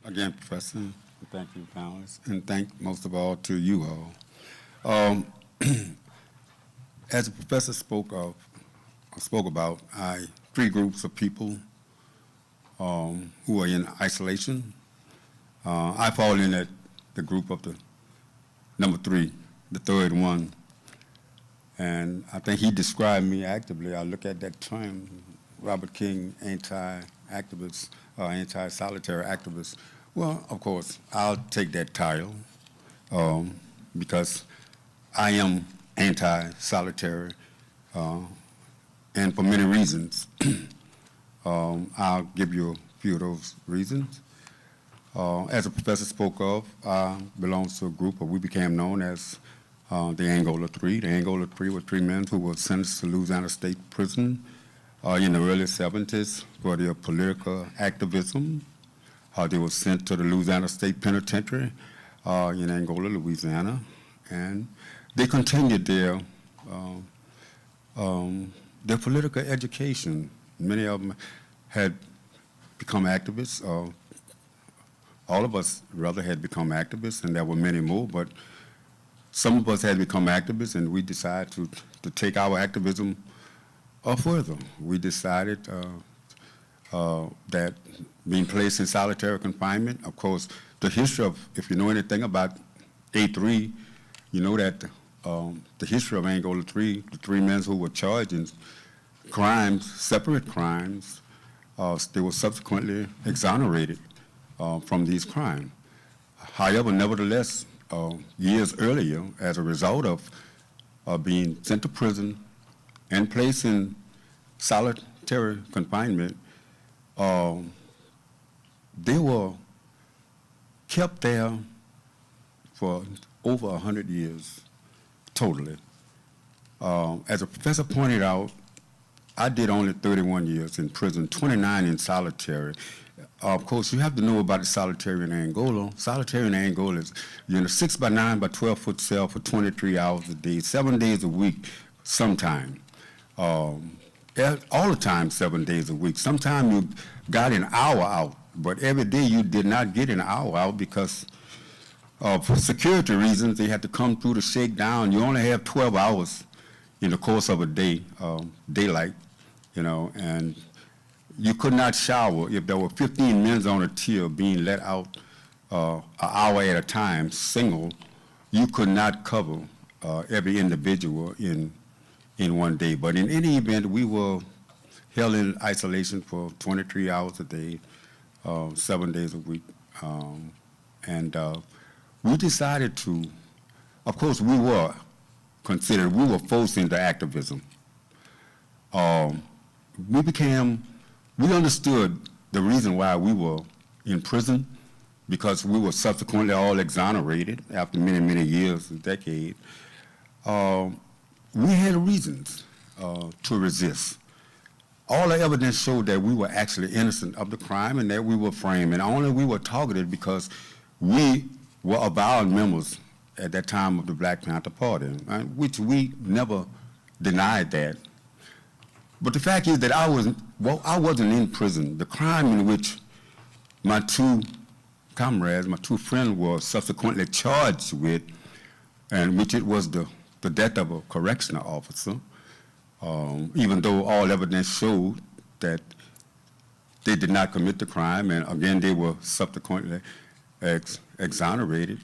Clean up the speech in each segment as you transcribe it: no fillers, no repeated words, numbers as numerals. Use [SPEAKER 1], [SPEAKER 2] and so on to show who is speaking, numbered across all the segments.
[SPEAKER 1] again, Professor, and thank you, panelists, and thank most of all to you all. Um, as the professor spoke about, three groups of people who are in isolation. I fall in at the group of the number three, the third one. And I think he described me actively. I look at that term, Robert King, anti-activist, anti-solitary activist. Well, of course, I'll take that title because I am anti-solitary, and for many reasons. I'll give you a few of those reasons. As the professor spoke of, I belong to a group, or we became known as the Angola Three. The Angola Three were three men who were sentenced to Louisiana State Prison in the early 70s for their political activism. They were sent to the Louisiana State Penitentiary in Angola, Louisiana, and they continued their political education. Many of them had become activists. All of us, rather, had become activists, and there were many more, but some of us had become activists, and we decided to take our activism further. We decided that being placed in solitary confinement, of course, the history of, if you know anything about A3, you know that the history of Angola 3, the three men who were charged in crimes, separate crimes, they were subsequently exonerated from these crimes. However, nevertheless, years earlier, as a result of being sent to prison and placed in solitary confinement, they were kept there for over 100 years, totally. As a professor pointed out, I did only 31 years in prison, 29 in solitary. Of course, you have to know about the solitary in Angola. Solitary in Angola is you're in a 6 by 9 by 12-foot cell for 23 hours a day, 7 days a week, sometime. All the time, 7 days a week. Sometimes you got an hour out, but every day you did not get an hour out because for security reasons, they had to come through the shakedown. You only have 12 hours in the course of a day, daylight, you know, and you could not shower if there were 15 men on a tier being let out an hour at a time, single. You could not cover every individual in one day. But in any event, we were held in isolation for 23 hours a day, 7 days a week. And we decided to, of course, we were forced into activism. We understood the reason why we were in prison, because we were subsequently all exonerated after many, many years, a decade. We had reasons to resist. All the evidence showed that we were actually innocent of the crime and that we were framed, and only we were targeted because we were avowed members at that time of the Black Panther Party, right? Which we never denied that. But the fact is that I wasn't in prison. The crime in which my two comrades, my two friends were subsequently charged with, and which it was the death of a correctional officer, even though all evidence showed that they did not commit the crime, and again, they were subsequently exonerated.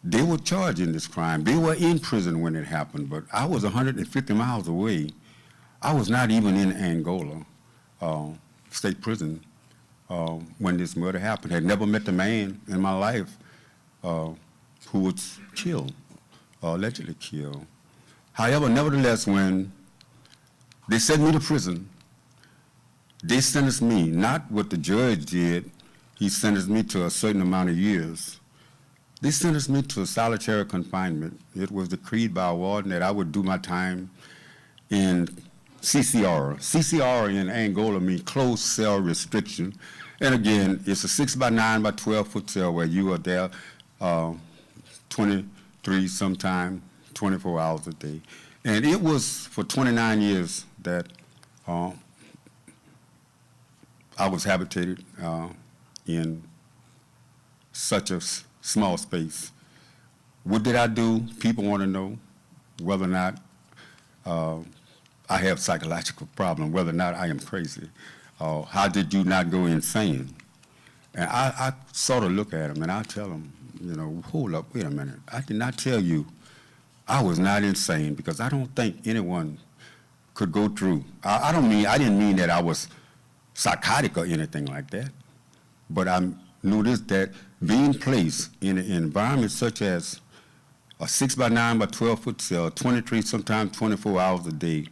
[SPEAKER 1] They were charged in this crime. They were in prison when it happened, but I was 150 miles away. I was not even in Angola State Prison when this murder happened. I had never met the man in my life who was killed, allegedly killed. However, nevertheless, when they sent me to prison, they sentenced me, not what the judge did. He sentenced me to a certain amount of years. They sentenced me to solitary confinement. It was decreed by a warden that I would do my time in CCR. CCR in Angola means closed cell restriction. And again, it's a 6 by 9 by 12-foot cell where you are there 23, sometime 24 hours a day. And it was for 29 years that I was habitated in such a small space. What did I do? People want to know whether or not I have psychological problem, whether or not I am crazy. How did you not go insane? And I sort of look at them and I tell them, you know, hold up, wait a minute. I did not tell you I was not insane, because I don't think anyone could go through. I didn't mean that I was psychotic or anything like that, but I noticed that being placed in an environment such as a 6 by 9 by 12 foot cell, 23, sometimes 24 hours a day,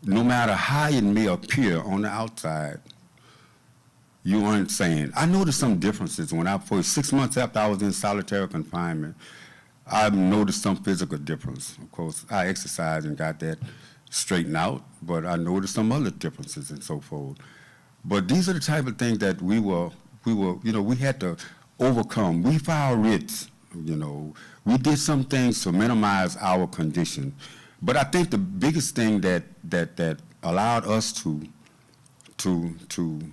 [SPEAKER 1] no matter how it may appear on the outside, you are insane. I noticed some differences for 6 months after I was in solitary confinement. I noticed some physical difference. Of course, I exercised and got that straightened out, but I noticed some other differences and so forth. But these are the type of things that we had to overcome. We filed writs, you know. We did some things to minimize our condition. But I think the biggest thing that allowed us to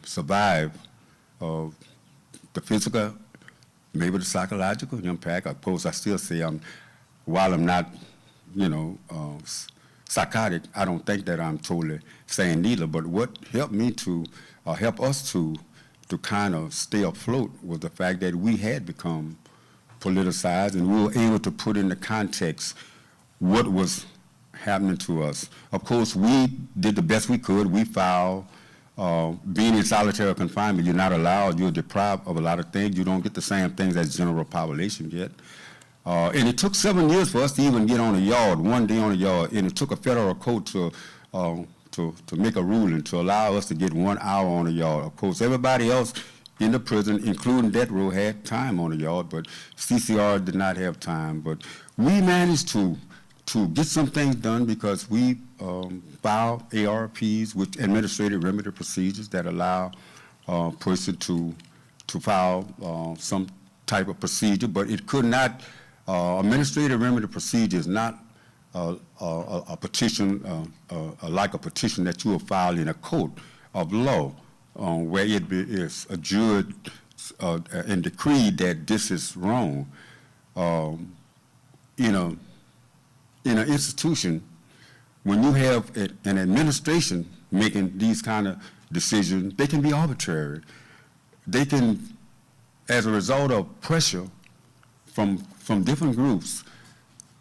[SPEAKER 1] survive the physical, maybe the psychological impact. Of course, I still say while I'm not, psychotic, I don't think that I'm totally sane either. But what helped me to help us to kind of stay afloat was the fact that we had become politicized, and we were able to put into context what was happening to us. Of course, we did the best we could. We filed. Being in solitary confinement, you're not allowed, you're deprived of a lot of things. You don't get the same things as general population get. And it took 7 years for us to even get on the yard, one day on the yard, and it took a federal court to make a ruling to allow us to get 1 hour on the yard. Of course, everybody else in the prison, including death row, had time on the yard, but CCR did not have time. But we managed to get some things done because we filed ARPs, which administrative remedy procedures that allow a person to file some type of procedure, but it could not, administrative remedy procedure is not a petition, like a petition that you will file in a court of law, where it is adjured and decreed that this is wrong. In an institution, when you have an administration making these kind of decisions, they can be arbitrary. They can, as a result of pressure from different groups,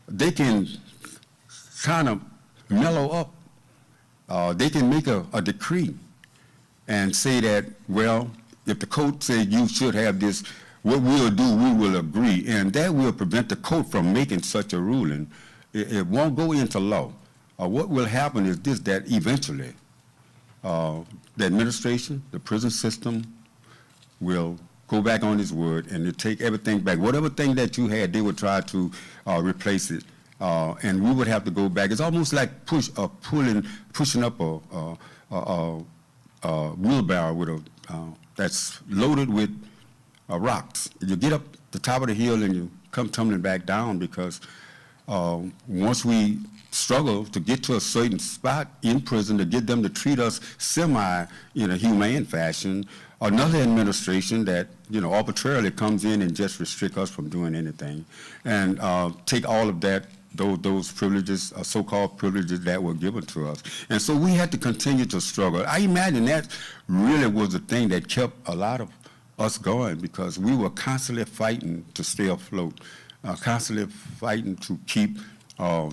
[SPEAKER 1] they can kind of mellow up. They can make a decree and say that, well, if the court said you should have this, what we'll do, we will agree. And that will prevent the court from making such a ruling. It won't go into law. What will happen is this, that eventually the administration, the prison system will go back on its word and they take everything back. Whatever thing that you had, they would try to replace it. And we would have to go back. It's almost like pushing up a wheelbarrow with that's loaded with rocks. You get up the top of the hill and you come tumbling back down because once we struggle to get to a certain spot in prison to get them to treat us in a humane fashion, another administration that arbitrarily comes in and just restrict us from doing anything, and take all of that, those privileges, so-called privileges that were given to us. And so we had to continue to struggle. I imagine that really was the thing that kept a lot of us going, because we were constantly fighting to stay afloat. Constantly fighting to keep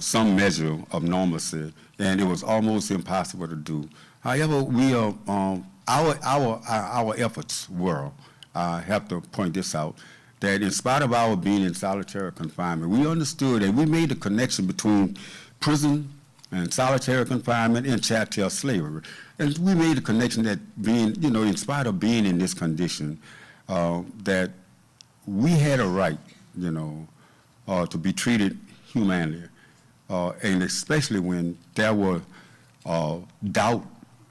[SPEAKER 1] some measure of normalcy, and it was almost impossible to do. However, our efforts were, I have to point this out, that in spite of our being in solitary confinement, we understood and we made the connection between prison and solitary confinement and chattel slavery. And we made the connection that being, in spite of being in this condition, that we had a right, to be treated humanely, and especially when there were doubt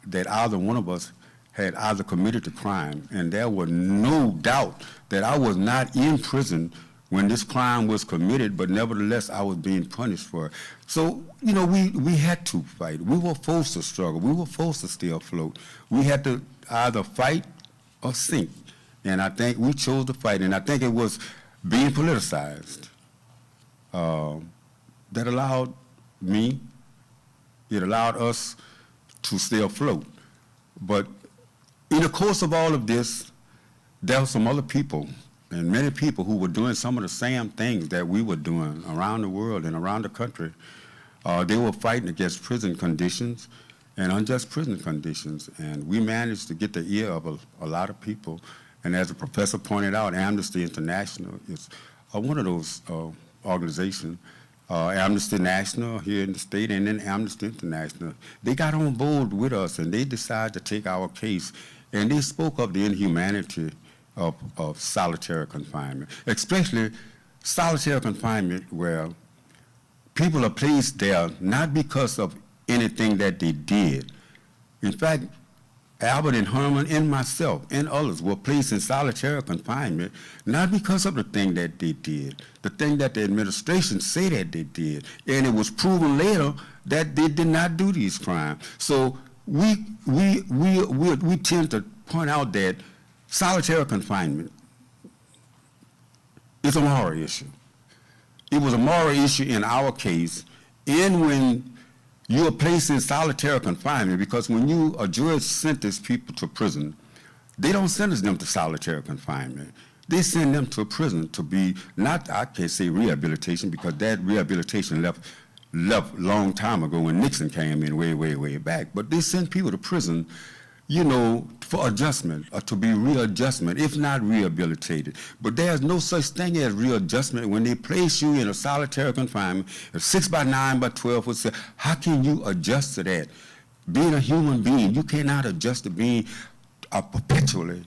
[SPEAKER 1] that either one of us had either committed a crime, and there was no doubt that I was not in prison when this crime was committed, but nevertheless I was being punished for it. So, we had to fight. We were forced to struggle. We were forced to stay afloat. We had to either fight or sink. And I think we chose to fight, and I think it was being politicized that allowed me, it allowed us to stay afloat. But in the course of all of this, there were some other people, and many people who were doing some of the same things that we were doing around the world and around the country. They were fighting against prison conditions and unjust prison conditions, and we managed to get the ear of a lot of people. And as the professor pointed out, Amnesty International is one of those organizations. Amnesty National here in the state, and then Amnesty International. They got on board with us, and they decided to take our case, and they spoke of the inhumanity of solitary confinement, especially solitary confinement where people are placed there not because of anything that they did. In fact, Albert and Herman and myself and others were placed in solitary confinement not because of the thing that they did, the thing that the administration said that they did, and it was proven later that they did not do these crimes. So we tend to point out that solitary confinement is a moral issue. It was a moral issue in our case, and when you are placed in solitary confinement, because when a judge sentences people to prison, they don't sentence them to solitary confinement. They send them to prison to be, not, I can't say rehabilitation, because that rehabilitation left long time ago when Nixon came in way back. But they send people to prison, for adjustment, or to be readjustment, if not rehabilitated. But there's no such thing as readjustment when they place you in a solitary confinement. A 6x9x12 would say, how can you adjust to that? Being a human being, you cannot adjust to being perpetually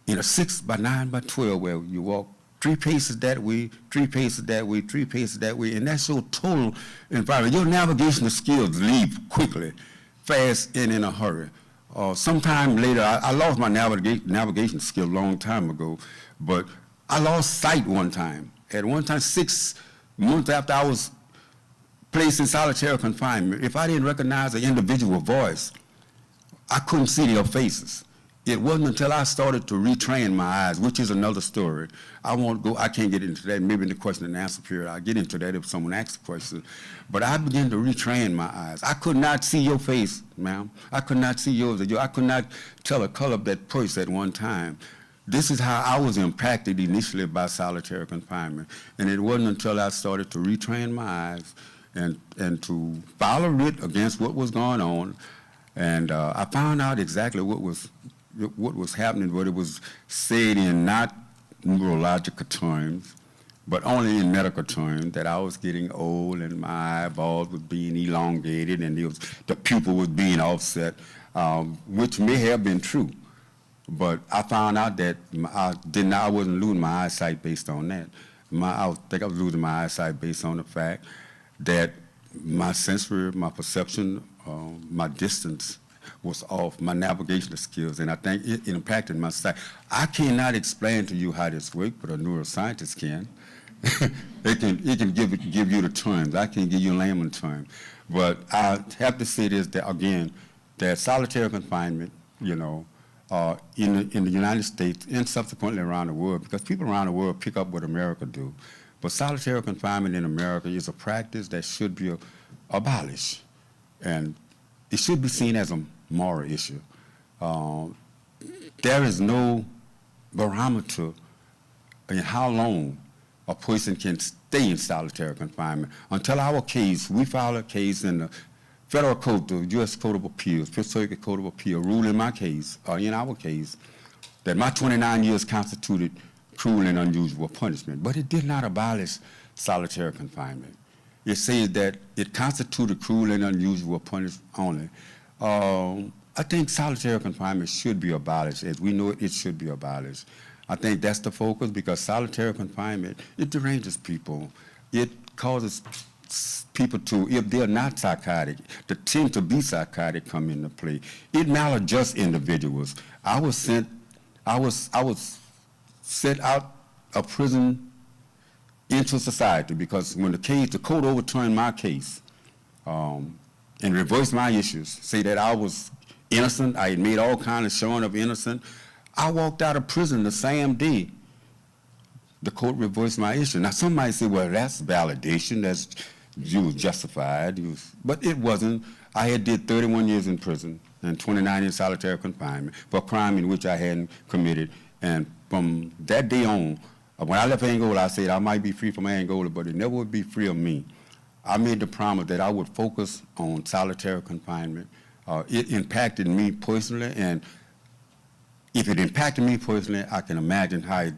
[SPEAKER 1] in a 6x9x12 where you walk 3 paces that way, 3 paces that way, 3 paces that way, and that's your total environment. Your navigational skills leave quickly, fast, and in a hurry. Sometime later, I lost my navigation skill a long time ago, but I lost sight one time. At one time, 6 months after I was placed in solitary confinement, if I didn't recognize an individual voice, I couldn't see their faces. It wasn't until I started to retrain my eyes, which is another story. I can't get into that. Maybe in the question and answer period, I'll get into that if someone asks a question. But I began to retrain my eyes. I could not see your face, ma'am. I could not see yours. I could not tell the color of that purse at one time. This is how I was impacted initially by solitary confinement. And it wasn't until I started to retrain my eyes and to file a writ against what was going on. And I found out exactly what was happening, but it was said in not neurological terms, but only in medical terms, that I was getting old and my eyeballs was being elongated and the pupil was being offset, which may have been true. But I found out that I wasn't losing my eyesight based on that. I think I was losing my eyesight based on the fact that my sensory, my perception, my distance was off, my navigational skills, and I think it impacted my sight. I cannot explain to you how this works, but a neuroscientist can. It can give you the terms. I can give you a layman term. But I have to say this, that again, that solitary confinement, in the United States and subsequently around the world, because people around the world pick up what America do. But solitary confinement in America is a practice that should be abolished. And it should be seen as a moral issue. There is no barometer in how long a person can stay in solitary confinement. Until our case, we filed a case in the federal court, the U.S. Court of Appeals, Fifth Circuit Court of Appeals, ruled in my case, or in our case, that my 29 years constituted cruel and unusual punishment. But it did not abolish solitary confinement. It says that it constituted cruel and unusual punishment only. I think solitary confinement should be abolished. As we know it should be abolished. I think that's the focus, because solitary confinement, it deranges people. It causes people to, if they're not psychotic, to tend to be psychotic come into play. It maladjusts individuals. I was sent out of prison into society, because when the court overturned my case and reversed my issues, say that I was innocent, I had made all kinds of showing of innocence, I walked out of prison the same day the court reversed my issue. Now, some might say, well, that's validation, you was justified, but it wasn't. I had did 31 years in prison and 29 in solitary confinement for a crime in which I hadn't committed. And from that day on, when I left Angola, I said I might be free from Angola, but it never would be free of me. I made the promise that I would focus on solitary confinement. It impacted me personally, and if it impacted me personally, I can imagine how it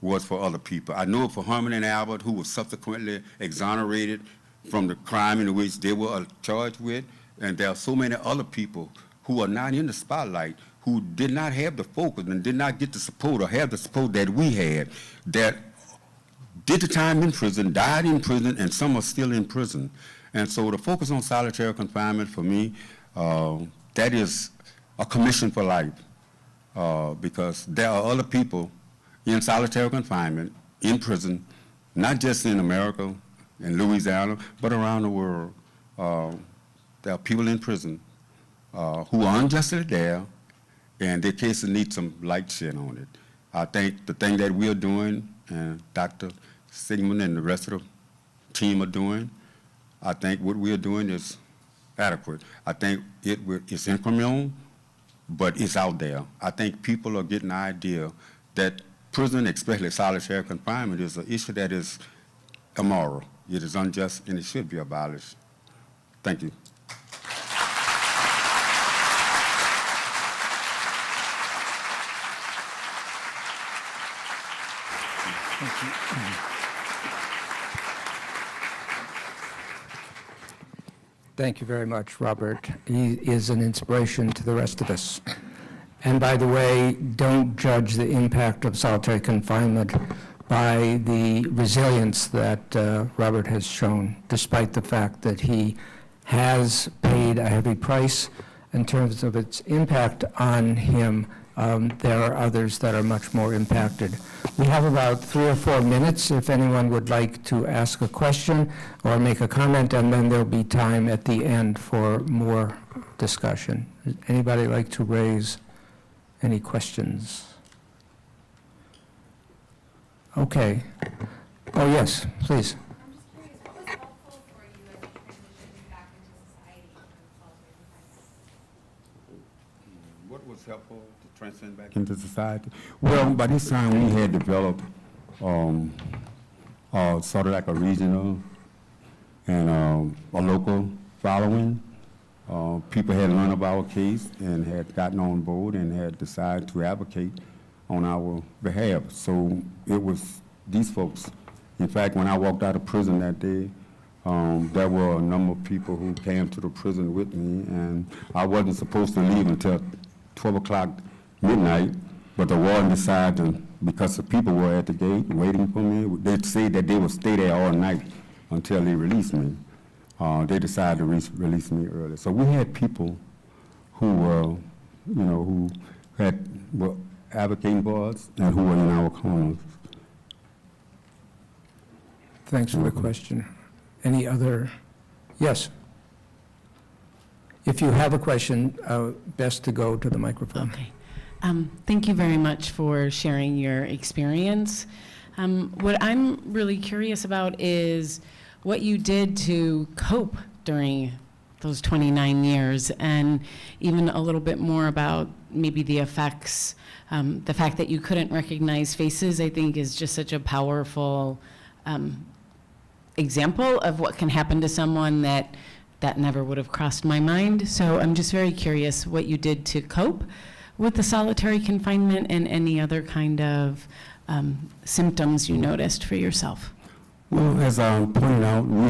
[SPEAKER 1] was for other people. I know for Herman and Albert, who was subsequently exonerated from the crime in which they were charged with, and there are so many other people who are not in the spotlight, who did not have the focus and did not get the support or have the support that we had, that did the time in prison, died in prison, and some are still in prison. And so the focus on solitary confinement for me, that is a commission for life, because there are other people in solitary confinement, in prison, not just in America, in Louisiana, but around the world. There are people in prison who are unjustly there, and their cases need some light shed on it. I think the thing that we are doing, and Dr. Sigmund and the rest of the team are doing, I think what we are doing is adequate. I think it's incremental, but it's out there. I think people are getting the idea that prison, especially solitary confinement, is an issue that is immoral. It is unjust, and it should be abolished. Thank you.
[SPEAKER 2] Thank you very much, Robert. He is an inspiration to the rest of us. And by the way, don't judge the impact of solitary confinement by the resilience that Robert has shown, despite the fact that he has paid a heavy price in terms of its impact on him. There are others that are much more impacted. We have about 3 or 4 minutes if anyone would like to ask a question or make a comment, and then there'll be time at the end for more discussion. Does anybody like to raise any questions? Okay. Oh, yes, please.
[SPEAKER 3] I'm just curious, what was helpful for you as you transitioned back into society from solitary confinement?
[SPEAKER 1] What was helpful to transcend back into society? Well, by this time we had developed sort of like a regional and a local following. People had learned of our case and had gotten on board and had decided to advocate on our behalf. So it was these folks. In fact, when I walked out of prison that day, there were a number of people who came to the prison with me, and I wasn't supposed to leave until 12 o'clock midnight, but the warden decided to, because the people were at the gate waiting for me, they said that they would stay there all night until they released me. They decided to release me early. So we had people who were, who were advocating for us and who were in our corners.
[SPEAKER 2] Thanks for the question. Any other? Yes. If you have a question, best to go to the microphone.
[SPEAKER 4] Okay. Thank you very much for sharing your experience. What I'm really curious about is what you did to cope during those 29 years, and even a little bit more about maybe the effects. The fact that you couldn't recognize faces, I think, is just such a powerful example of what can happen to someone that never would have crossed my mind. So I'm just very curious what you did to cope with the solitary confinement and any other kind of symptoms you noticed for yourself.
[SPEAKER 1] Well, as I pointed out, I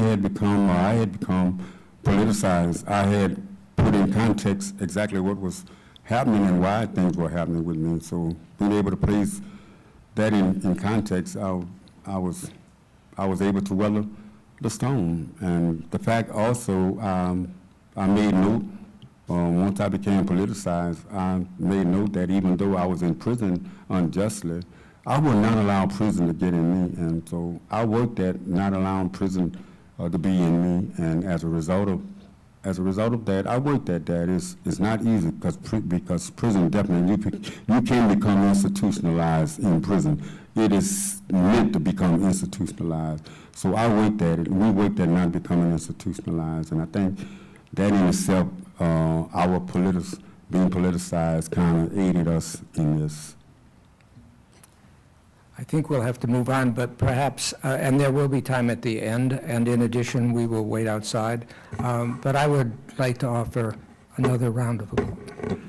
[SPEAKER 1] had become politicized. I had put in context exactly what was happening and why things were happening with me. So being able to place that in context, I was able to weather the storm. And the fact also, I made note, once I became politicized, I made note that even though I was in prison unjustly, I would not allow prison to get in me. And so I worked at not allowing prison to be in me. And as a result of as a result of that, I worked at that. It's not easy because prison definitely, you can become institutionalized in prison. It is meant to become institutionalized. So I worked at it. We worked at not becoming institutionalized, and I think that in itself, our being politicized kind of aided us in this.
[SPEAKER 2] I think we'll have to move on, but perhaps, and there will be time at the end, and in addition, we will wait outside. But I would like to offer another round of applause.